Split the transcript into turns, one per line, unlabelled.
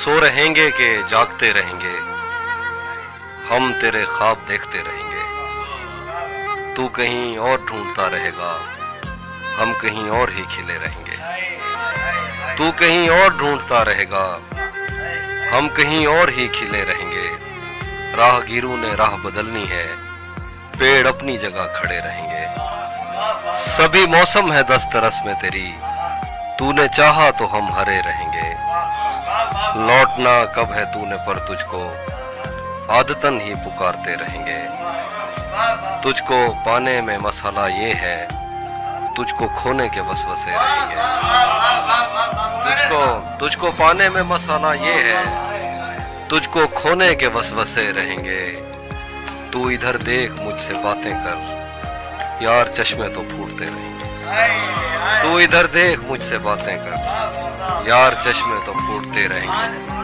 सो रहेंगे कि जागते रहेंगे, हम तेरे ख्वाब देखते रहेंगे। तू कहीं और ढूंढता रहेगा, हम कहीं और ही खिले रहेंगे। तू कहीं और ढूंढता रहेगा, हम कहीं और ही खिले रहेंगे। राहगीरों ने राह बदलनी है, पेड़ अपनी जगह खड़े रहेंगे। सभी मौसम है दस्तरस में तेरी, तूने चाहा तो हम हरे रहेंगे। लौटना कब है तूने पर तुझको आदतन ही पुकारते रहेंगे। तुझको पाने में मसाला ये है, तुझको खोने के वसवसे रहेंगे। तुझको पाने में मसाला ये है, तुझको खोने के वसवसे रहेंगे। तू इधर देख मुझसे बातें कर, यार चश्मे तो फूटते रहेंगे। तू इधर देख मुझसे बातें कर, यार चश्मे तो फूटते रहेंगे।